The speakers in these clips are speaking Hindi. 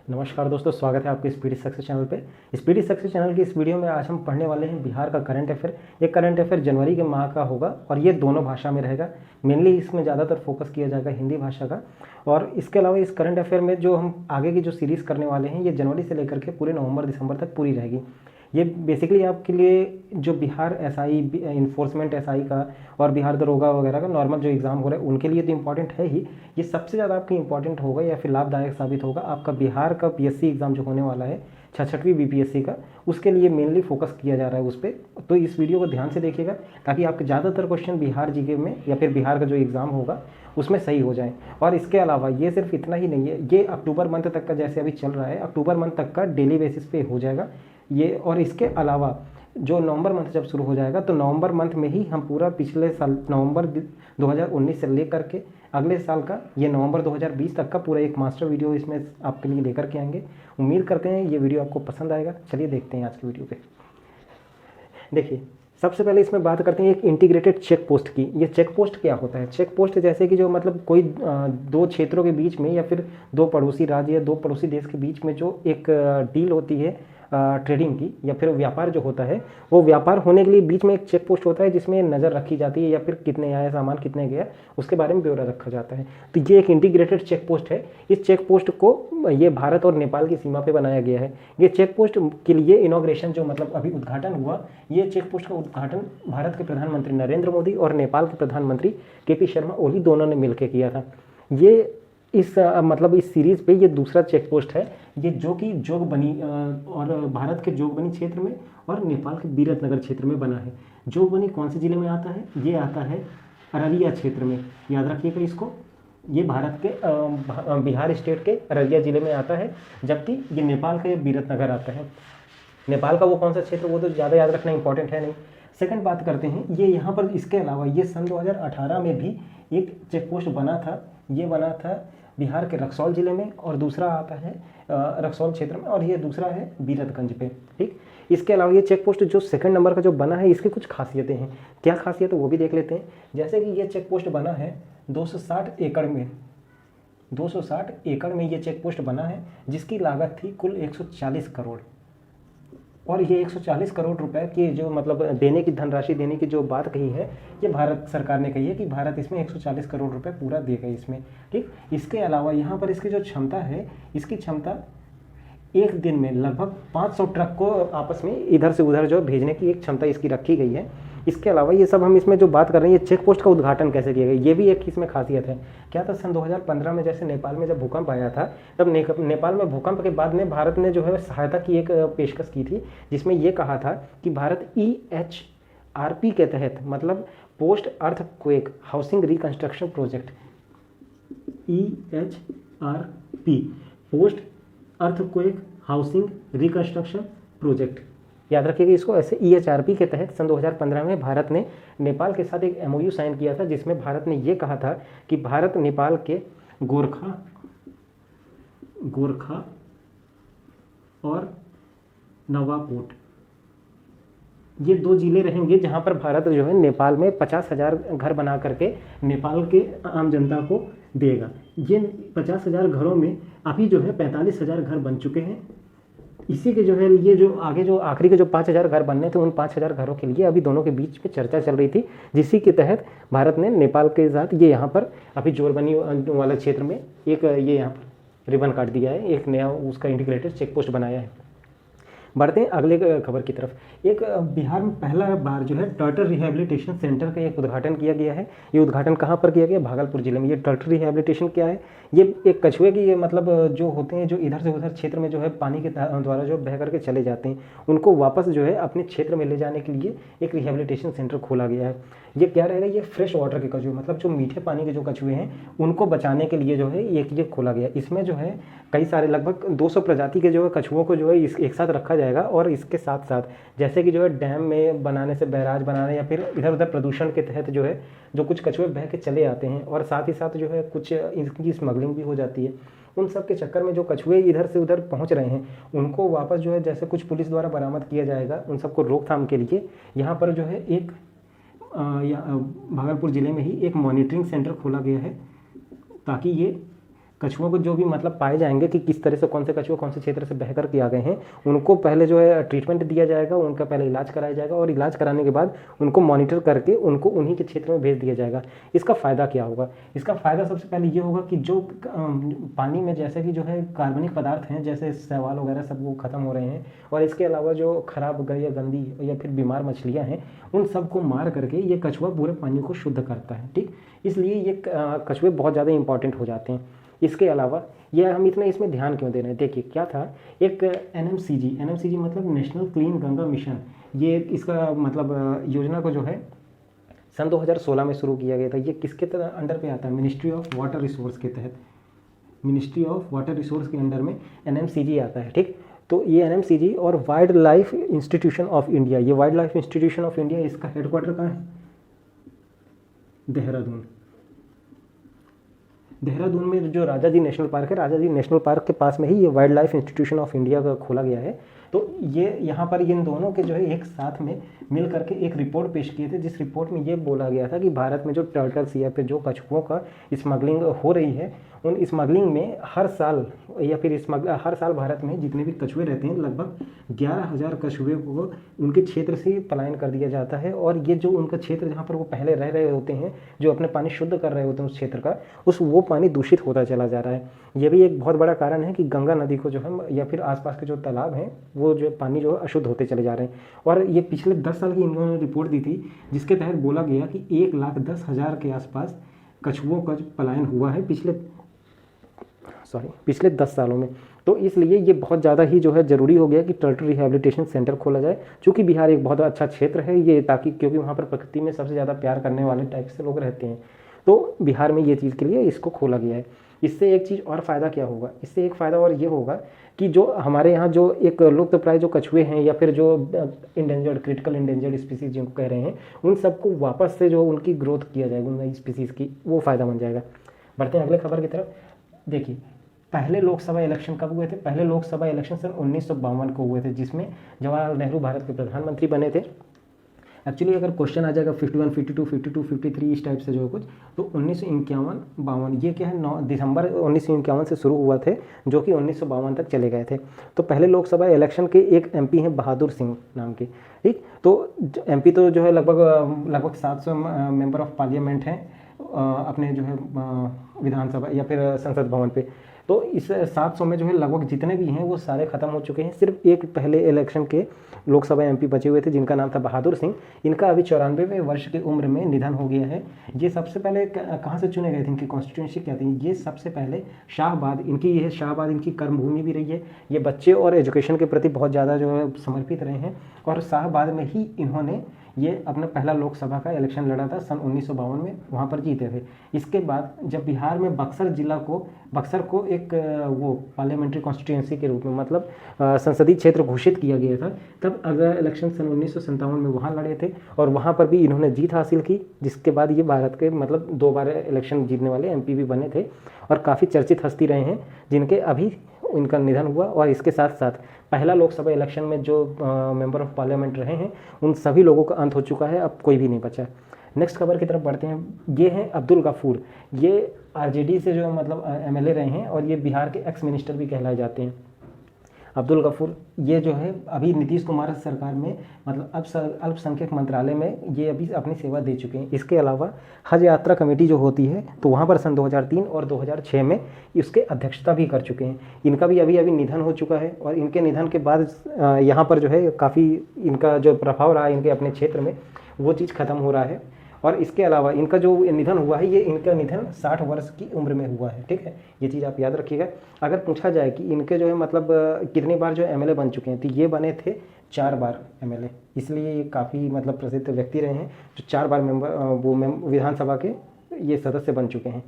नमस्कार दोस्तों, स्वागत है आपके स्पीडी सक्सेस चैनल पे। स्पीडी सक्सेस चैनल की इस वीडियो में आज हम पढ़ने वाले हैं बिहार का करंट अफेयर। ये करंट अफेयर जनवरी के माह का होगा और ये दोनों भाषा में रहेगा। मेनली इसमें ज़्यादातर फोकस किया जाएगा हिंदी भाषा का। और इसके अलावा इस करंट अफेयर में जो हम आगे की जो सीरीज़ करने वाले हैं ये जनवरी से लेकर के पूरे नवंबर दिसंबर तक पूरी रहेगी। ये बेसिकली आपके लिए जो बिहार एसआई इन्फोर्समेंट एसआई का और बिहार दरोगा वगैरह का नॉर्मल जो एग्ज़ाम हो रहा है उनके लिए तो इम्पॉर्टेंट है ही। ये सबसे ज़्यादा आपकी इंपॉर्टेंट होगा या फिर लाभदायक साबित होगा आपका बिहार का पीएससी एग्ज़ाम जो होने वाला है 66वीं बीपीएससी का, उसके लिए मेनली फोकस किया जा रहा है उस पर। तो इस वीडियो को ध्यान से देखिएगा ताकि आपके ज़्यादातर क्वेश्चन बिहार जीके में या फिर बिहार का जो एग्ज़ाम होगा उसमें सही हो जाए। और इसके अलावा ये सिर्फ इतना ही नहीं है, ये अक्टूबर मंथ तक का जैसे अभी चल रहा है अक्टूबर मंथ तक का डेली बेसिस पे हो जाएगा ये। और इसके अलावा जो नवंबर मंथ जब शुरू हो जाएगा तो नवंबर मंथ में ही हम पूरा पिछले साल नवंबर 2019 से लेकर के अगले साल का ये नवंबर 2020 तक का पूरा एक मास्टर वीडियो इसमें आपके लिए लेकर के आएंगे। उम्मीद करते हैं ये वीडियो आपको पसंद आएगा। चलिए देखते हैं आज की वीडियो पे। देखिए, सबसे पहले इसमें बात करते हैं एक इंटीग्रेटेड चेक पोस्ट की। ये चेक पोस्ट क्या होता है? चेक पोस्ट जैसे कि जो मतलब कोई दो क्षेत्रों के बीच में या फिर दो पड़ोसी राज्य या दो पड़ोसी देश के बीच में जो एक डील होती है ट्रेडिंग की या फिर व्यापार जो होता है, वो व्यापार होने के लिए बीच में एक चेक पोस्ट होता है जिसमें नज़र रखी जाती है या फिर कितने आया सामान, कितने गया, उसके बारे में ब्यौरा रखा जाता है। तो ये एक इंटीग्रेटेड चेक पोस्ट है। इस चेक पोस्ट को ये भारत और नेपाल की सीमा पे बनाया गया है। ये चेक पोस्ट के लिए इनॉग्रेशन जो मतलब अभी उद्घाटन हुआ, ये चेक पोस्ट का उद्घाटन भारत के प्रधानमंत्री नरेंद्र मोदी और नेपाल के प्रधानमंत्री केपी शर्मा ओली दोनों ने मिलकर किया था। ये इस मतलब इस सीरीज़ पे ये दूसरा चेक पोस्ट है ये, जो कि जोगबनी और भारत के जोगबनी क्षेत्र में और नेपाल के बीरतनगर क्षेत्र में बना है। जोगबनी कौन से ज़िले में आता है? ये आता है अररिया क्षेत्र में, याद रखिएगा इसको। ये भारत के बिहार स्टेट के अररिया ज़िले में आता है, जबकि ये नेपाल का ये बीरतनगर आता है। नेपाल का वो कौन सा क्षेत्र, वो तो ज़्यादा याद रखना इंपॉर्टेंट है नहीं। सेकंड बात करते हैं, ये यहाँ पर इसके अलावा ये सन 2018 में भी एक चेक पोस्ट बना था। ये बना था बिहार के रक्सौल ज़िले में और दूसरा आता है रक्सौल क्षेत्र में और ये दूसरा है बीरतगंज पे। ठीक, इसके अलावा ये चेक पोस्ट जो सेकंड नंबर का जो बना है इसकी कुछ खासियतें हैं। क्या खासियत है वो भी देख लेते हैं। जैसे कि ये चेक पोस्ट बना है 260 एकड़ में, 260 एकड़ में ये चेक पोस्ट बना है जिसकी लागत थी कुल 140 करोड़। और ये 140 करोड़ रुपए की जो मतलब देने की धनराशि देने की जो बात कही है, ये भारत सरकार ने कही है कि भारत इसमें 140 करोड़ रुपए पूरा देगा इसमें। ठीक, इसके अलावा यहाँ पर इसकी जो क्षमता है, इसकी क्षमता एक दिन में लगभग 500 ट्रक को आपस में इधर से उधर जो भेजने की एक क्षमता इसकी रखी गई है। इसके अलावा ये सब हम इसमें जो बात कर रहे हैं, ये चेक पोस्ट का उद्घाटन कैसे किया गया, ये भी एक इसमें खासियत है। क्या था, सन 2015 में जैसे नेपाल में जब भूकंप आया था, तब नेपाल में भूकंप के बाद में भारत ने जो है सहायता की एक पेशकश की थी, जिसमें ये कहा था कि भारत EHRP के तहत, मतलब post earthquake housing reconstruction project, EHRP post earthquake housing reconstruction project, याद रखिएगा इसको ऐसे। EHRP के तहत सन 2015 में भारत ने नेपाल के साथ एक MOU साइन किया था, जिसमें भारत ने ये कहा था कि भारत नेपाल के गोरखा और नवाकोट ये दो जिले रहेंगे जहां पर भारत जो है नेपाल में 50,000 घर बना करके नेपाल के आम जनता को देगा। ये 50,000 घरों में अभी जो है 45,000 घर बन चुके हैं। इसी के जो है ये जो आगे जो आखिरी के जो 5,000 घर बनने थे, उन 5,000 घरों के लिए अभी दोनों के बीच में चर्चा चल रही थी, जिसी के तहत भारत ने नेपाल के साथ ये यहाँ पर अभी जोरबनी वाला क्षेत्र में एक ये यहाँ पर रिबन काट दिया है, एक नया उसका इंटीग्रेटेड चेक पोस्ट बनाया है। बढ़ते हैं अगले खबर की तरफ। एक बिहार में पहला बार जो है टर्टल रिहेबिलिटेशन सेंटर का एक उद्घाटन किया गया है। ये उद्घाटन कहाँ पर किया गया? भागलपुर जिले में। ये टर्टल रिहेबिलिटेशन क्या है? ये एक कछुए की ये मतलब जो होते हैं जो इधर से उधर क्षेत्र में जो है पानी के द्वारा जो बह करके चले जाते हैं, उनको वापस जो है अपने क्षेत्र में ले जाने के लिए एक रिहेबिलिटेशन सेंटर खोला गया है। ये क्या रहेगा? ये फ्रेश वाटर के कछुए, मतलब जो मीठे पानी के जो कछुए हैं उनको बचाने के लिए जो है ये खोला गया। इसमें जो है कई सारे लगभग 200 प्रजाति के जो है कछुओं को जो है एक साथ रखा जाएगा। और इसके साथ साथ जैसे कि जो है डैम में बनाने से बैराज बनाने या फिर इधर उधर प्रदूषण के तहत जो है जो कुछ कछुए बह के चले आते हैं और साथ ही साथ जो है कुछ इनकी स्मगलिंग भी हो जाती है, उन सब के चक्कर में जो कछुए इधर से उधर पहुंच रहे हैं उनको वापस जो है जैसे कुछ पुलिस द्वारा बरामद किया जाएगा, उन सबको रोकथाम के लिए यहाँ पर जो है एक भागलपुर ज़िले में ही एक मॉनिटरिंग सेंटर खोला गया है, ताकि ये कछुओं को जो भी मतलब पाए जाएंगे कि किस तरह से कौन से कछुए कौन से क्षेत्र से बह कर के आ गए हैं, उनको पहले जो है ट्रीटमेंट दिया जाएगा, उनका पहले इलाज कराया जाएगा और इलाज कराने के बाद उनको मॉनिटर करके उनको उन्हीं के क्षेत्र में भेज दिया जाएगा। इसका फ़ायदा क्या होगा? इसका फ़ायदा सबसे पहले ये होगा कि जो पानी में जैसे कि जो है कार्बनिक पदार्थ हैं, जैसे शैवाल वगैरह सब वो खत्म हो रहे हैं, और इसके अलावा जो खराब या गंदी या फिर बीमार मछलियाँ हैं, उन सबको मार करके ये कछुआ पूरे पानी को शुद्ध करता है। ठीक, इसलिए ये कछुए बहुत ज़्यादा इंपॉर्टेंट हो जाते हैं। इसके अलावा ये हम इतना इसमें ध्यान क्यों दे रहे हैं? देखिए क्या था, एक एनएमसीजी मतलब नेशनल क्लीन गंगा मिशन, ये इसका मतलब योजना को जो है सन 2016 में शुरू किया गया था। ये किसके अंडर पे आता है? मिनिस्ट्री ऑफ वाटर रिसोर्स के तहत, मिनिस्ट्री ऑफ वाटर रिसोर्स के अंडर में एनएमसीजी आता है। ठीक, तो ये एनएमसीजी और wild life institution of India, ये wild life institution of India, इसका हेडक्वार्टर कहाँ है? देहरादून। देहरादून में जो राजा जी नेशनल पार्क है, राजा जी नेशनल पार्क के पास में ही ये wild life institution of India का खोला गया है। तो ये यहाँ पर इन दोनों के जो है एक साथ में मिल करके एक रिपोर्ट पेश किए थे, जिस रिपोर्ट में ये बोला गया था कि भारत में जो टर्टल्स या फिर जो कछुओं का स्मगलिंग हो रही है, उन स्मगलिंग में हर साल या फिर हर साल भारत में जितने भी कछुए रहते हैं, लगभग 11,000 कछुए को उनके क्षेत्र से पलायन कर दिया जाता है। और ये जो उनका क्षेत्र जहाँ पर वो पहले रह रहे होते हैं, जो अपने पानी शुद्ध कर रहे होते हैं उस क्षेत्र का, वो पानी दूषित होता चला जा रहा है। ये भी एक बहुत बड़ा कारण है कि गंगा नदी को जो है या फिर आसपास के जो तालाब हैं, वो जो पानी जो है अशुद्ध होते चले जा रहे हैं। और ये पिछले 10 साल की इन्होंने रिपोर्ट दी थी, जिसके तहत बोला गया कि 1,10,000 के आसपास कछुओं का पलायन हुआ है पिछले 10 सालों में। तो इसलिए ये बहुत ज़्यादा ही जो है ज़रूरी हो गया कि टर्टल रिहैबिलिटेशन सेंटर खोला जाए, चूँकि बिहार एक बहुत अच्छा क्षेत्र है ये, ताकि क्योंकि वहाँ पर प्रकृति में सबसे ज़्यादा प्यार करने वाले टाइप से लोग रहते हैं, तो बिहार में ये चीज़ के लिए इसको खोला गया है। इससे एक चीज़ और फ़ायदा क्या होगा? इससे एक फ़ायदा और ये होगा कि जो हमारे यहाँ जो एक लुप्तप्राय जो कछुए हैं या फिर जो इंडेंजर्ड, क्रिटिकल इंडेंजर्ड स्पीसीज जिनको कह रहे हैं, उन सबको वापस से जो उनकी ग्रोथ किया जाएगा, उन नई स्पीसीज़ की, वो फ़ायदा बन जाएगा। बढ़ते हैं अगले खबर की तरफ। देखिए, पहले लोकसभा इलेक्शन कब हुए थे? पहले लोकसभा इलेक्शन सन 1952 को हुए थे, जिसमें जवाहरलाल नेहरू भारत के प्रधानमंत्री बने थे। एक्चुअली अगर क्वेश्चन आ जाएगा 51, 52, 52, 53 इस टाइप से जो है कुछ, तो 1951-52 ये क्या है, 9 दिसंबर 1951 से शुरू हुआ थे, जो कि 1952 तक चले गए थे। तो पहले लोकसभा इलेक्शन के एक एमपी हैं बहादुर सिंह नाम के। ठीक, तो एमपी तो जो है लगभग 700 मेंबर ऑफ पार्लियामेंट हैं अपने जो है विधानसभा या फिर संसद भवन पे। तो इस 700 में जो है लगभग जितने भी हैं वो सारे खत्म हो चुके हैं। सिर्फ एक पहले इलेक्शन के लोकसभा एमपी बचे हुए थे, जिनका नाम था बहादुर सिंह। इनका अभी 94वें वर्ष की उम्र में निधन हो गया है। ये सबसे पहले कहाँ से चुने गए थे? इनकी कॉन्स्टिट्यूंसी क्या थी? ये सबसे पहले शाहबाद, शाहबाद इनकी कर्मभूमि भी रही है। ये बच्चे और एजुकेशन के प्रति बहुत ज़्यादा जो है समर्पित रहे हैं, और शाहबाद में ही इन्होंने ये अपना पहला लोकसभा का इलेक्शन लड़ा था सन 1952 में, वहाँ पर जीते थे। इसके बाद जब बिहार में बक्सर को एक वो पार्लियामेंट्री कॉन्स्टिट्यूंसी के रूप में मतलब संसदीय क्षेत्र घोषित किया गया था, तब अगला इलेक्शन सन 1957 में वहाँ लड़े थे और वहाँ पर भी इन्होंने जीत हासिल की, जिसके बाद ये भारत के मतलब 2 बार इलेक्शन जीतने वाले एमपी भी बने थे और काफ़ी चर्चित हस्ती रहे हैं, जिनके अभी इनका निधन हुआ। और इसके साथ साथ पहला लोकसभा इलेक्शन में जो मेंबर ऑफ पार्लियामेंट रहे हैं, उन सभी लोगों का अंत हो चुका है, अब कोई भी नहीं बचा। नेक्स्ट खबर की तरफ बढ़ते हैं। ये हैं अब्दुल गफूर, ये आरजेडी से जो मतलब एमएलए रहे हैं और ये बिहार के एक्स मिनिस्टर भी कहलाए जाते हैं। अब्दुल गफूर ये जो है अभी नीतीश कुमार सरकार में मतलब अल्पसंख्यक मंत्रालय में ये अभी अपनी सेवा दे चुके हैं। इसके अलावा हज यात्रा कमेटी जो होती है, तो वहाँ पर सन 2003 और 2006 में इसके अध्यक्षता भी कर चुके हैं। इनका भी अभी निधन हो चुका है और इनके निधन के बाद यहाँ पर जो है काफ़ी इनका जो प्रभाव रहा है इनके अपने क्षेत्र में, वो चीज़ ख़त्म हो रहा है। और इसके अलावा इनका जो निधन हुआ है, ये इनका निधन 60 वर्ष की उम्र में हुआ है। ठीक है, ये चीज़ आप याद रखिएगा। अगर पूछा जाए कि इनके जो है मतलब कितनी बार जो एमएलए बन चुके हैं, तो ये बने थे 4 बार एमएलए, इसलिए ये काफ़ी मतलब प्रसिद्ध व्यक्ति रहे हैं जो 4 बार विधानसभा के ये सदस्य बन चुके हैं।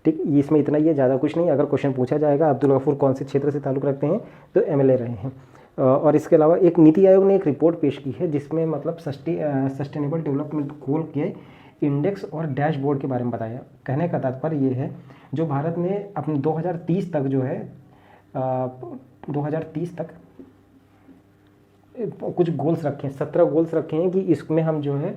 ठीक, इसमें इतना ही है, ज़्यादा कुछ नहीं। अगर क्वेश्चन पूछा जाएगा अब्दुल गफूर कौन से क्षेत्र से ताल्लुक़ रखते हैं, तो एमएलए रहे हैं। और इसके अलावा एक नीति आयोग ने एक रिपोर्ट पेश की है, जिसमें मतलब सस्टेनेबल डेवलपमेंट गोल के इंडेक्स और डैशबोर्ड के बारे में बताया। कहने का तात्पर्य ये है, जो भारत ने अपने 2030 तक जो है 2030 तक कुछ गोल्स रखे हैं, 17 गोल्स रखे हैं कि इसमें हम जो है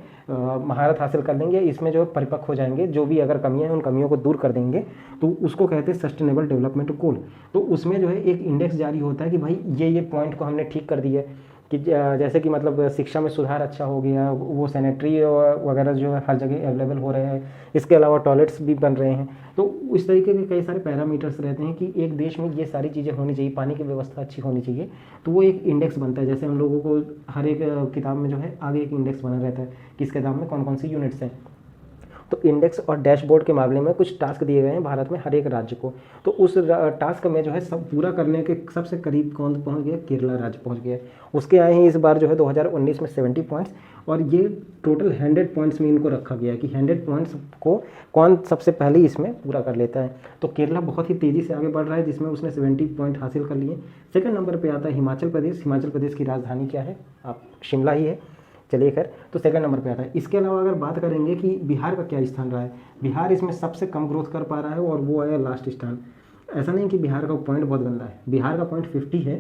महारत हासिल कर लेंगे, इसमें जो है परिपक्व हो जाएंगे, जो भी अगर कमियां हैं उन कमियों को दूर कर देंगे, तो उसको कहते हैं सस्टेनेबल डेवलपमेंट गोल। तो उसमें जो है एक इंडेक्स जारी होता है कि भाई ये पॉइंट को हमने ठीक कर दिया कि जैसे कि मतलब शिक्षा में सुधार अच्छा हो गया, वो सैनिटरी वगैरह जो है हर जगह अवेलेबल हो रहे हैं, इसके अलावा टॉयलेट्स भी बन रहे हैं। तो इस तरीके के कई सारे पैरामीटर्स रहते हैं कि एक देश में ये सारी चीज़ें होनी चाहिए, पानी की व्यवस्था अच्छी होनी चाहिए, तो वो एक इंडेक्स बनता है। जैसे हम लोगों को हर एक किताब में जो है आगे एक इंडेक्स बना रहता है कि इस किताब में कौन कौन सी यूनिट्स हैं। तो इंडेक्स और डैशबोर्ड के मामले में कुछ टास्क दिए गए हैं भारत में हर एक राज्य को। तो उस टास्क में जो है सब पूरा करने के सबसे करीब कौन पहुंच गया, केरला राज्य पहुंच गया। उसके आए हैं इस बार जो है 2019 में 70 पॉइंट्स, और ये टोटल 100 पॉइंट्स में इनको रखा गया कि 100 पॉइंट्स को कौन सबसे पहले इसमें पूरा कर लेता है। तो केरला बहुत ही तेज़ी से आगे बढ़ रहा है, जिसमें उसने 70 पॉइंट हासिल कर लिए। सेकंड नंबर पे आता है हिमाचल प्रदेश। हिमाचल प्रदेश की राजधानी क्या है, आप शिमला ही है, चलिए खैर, तो सेकंड नंबर पे आता है। इसके अलावा अगर बात करेंगे कि बिहार का क्या स्थान रहा है, बिहार इसमें सबसे कम ग्रोथ कर पा रहा है और वो है लास्ट स्थान। ऐसा नहीं कि बिहार का पॉइंट बहुत गंदा है, बिहार का पॉइंट 50 है,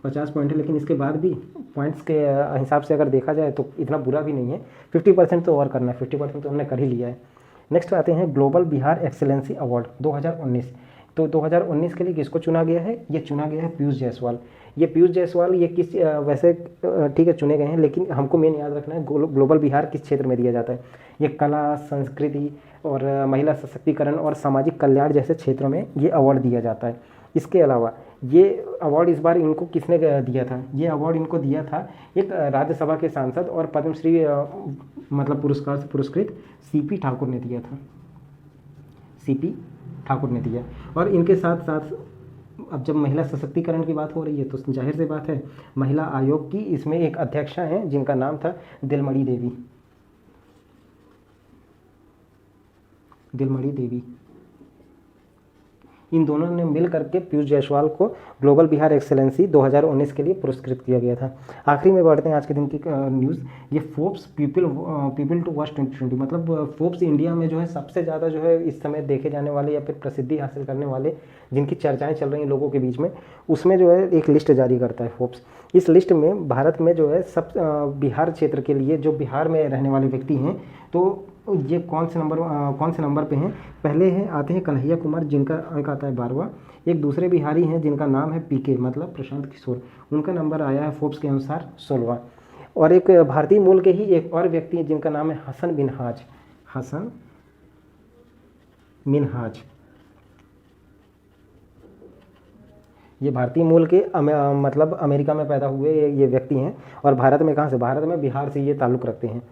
50 पॉइंट है, लेकिन इसके बाद भी पॉइंट्स के हिसाब से अगर देखा जाए तो इतना बुरा भी नहीं है। 50% तो और करना है, 50% तो हमने कर ही लिया है। नेक्स्ट आते हैं ग्लोबल बिहार एक्सेलेंसी अवार्ड 2019। तो 2019 के लिए किसको चुना गया है, ये चुना गया है पीयूष जायसवाल। ये पीयूष जायसवाल ये किस वैसे ठीक है चुने गए हैं, लेकिन हमको मेन याद रखना है ग्लोबल बिहार किस क्षेत्र में दिया जाता है। ये कला, संस्कृति और महिला सशक्तिकरण और सामाजिक कल्याण जैसे क्षेत्रों में ये अवार्ड दिया जाता है। इसके अलावा ये अवार्ड इस बार इनको किसने दिया था, ये अवार्ड इनको दिया था एक राज्यसभा के सांसद और पद्मश्री मतलब पुरस्कार से पुरस्कृत सीपी ठाकुर ने दिया था, सीपी ठाकुर ने दिया। और इनके साथ साथ अब जब महिला सशक्तिकरण की बात हो रही है तो जाहिर सी बात है महिला आयोग की इसमें एक अध्यक्षा हैं जिनका नाम था दिलमणि देवी, दिलमणि देवी। इन दोनों ने मिल करके पीयूष जायसवाल को ग्लोबल बिहार एक्सेलेंसी 2019 के लिए पुरस्कृत किया गया था। आखिरी में बढ़ते हैं आज के दिन की न्यूज़। ये फोर्ब्स पीपल टू वॉच 2020, मतलब फोर्ब्स इंडिया में जो है सबसे ज़्यादा जो है इस समय देखे जाने वाले या फिर प्रसिद्धि हासिल करने वाले जिनकी चर्चाएं चल रही हैं लोगों के बीच में, उसमें जो है एक लिस्ट जारी करता है फोर्ब्स। इस लिस्ट में भारत में जो है सब बिहार क्षेत्र के लिए जो बिहार में रहने वाले व्यक्ति हैं, तो ये कौन से नंबर पे हैं। पहले हैं आते हैं कन्हैया कुमार जिनका अंक आता है 12वां। एक दूसरे बिहारी हैं जिनका नाम है पीके मतलब प्रशांत किशोर, उनका नंबर आया है फोर्ब्स के अनुसार 16वां। और एक भारतीय मूल के ही एक और व्यक्ति हैं जिनका नाम है हसन मिनहाज, हसन मिनहाज। ये भारतीय मूल के मतलब अमेरिका में पैदा हुए ये व्यक्ति हैं और भारत में कहाँ से, भारत में बिहार से ये ताल्लुक़ रखते हैं।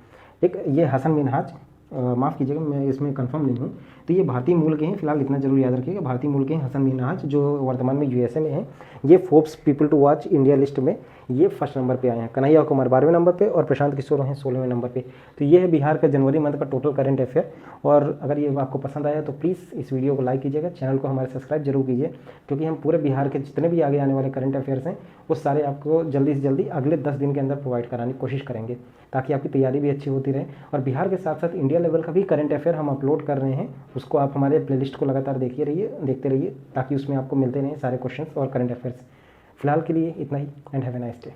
एक ये हसन मिनहाज, माफ़ कीजिएगा मैं इसमें कंफर्म नहीं हूँ, तो ये भारतीय मूल के हैं। फिलहाल इतना जरूर याद रखिएगा, भारतीय मूल के हैं हसन मिनहाज जो वर्तमान में यूएसए में हैं। ये Forbes people to watch India list में ये फर्स्ट नंबर पे आए हैं। कन्हैया कुमार 12वें नंबर पे और प्रशांत किशोर हैं 16वें नंबर पे। तो ये है बिहार का जनवरी मंथ का टोटल करंट अफेयर। और अगर ये आपको पसंद आया तो प्लीज़ इस वीडियो को लाइक कीजिएगा, चैनल को हमारे सब्सक्राइब जरूर कीजिए, क्योंकि हम पूरे बिहार के जितने भी आगे आने वाले करंट अफेयर्स हैं वो सारे आपको जल्दी से जल्दी अगले 10 दिन के अंदर प्रोवाइड कराने की कोशिश करेंगे, ताकि आपकी तैयारी भी अच्छी होती रहे। और बिहार के साथ साथ इंडिया लेवल का भी करंट अफेयर हम अपलोड कर रहे हैं, उसको आप हमारे प्लेलिस्ट को लगातार देखते रहिए, ताकि उसमें आपको मिलते रहें सारे क्वेश्चंस और करंट अफेयर्स। फिलहाल के लिए इतना ही, and have a nice day.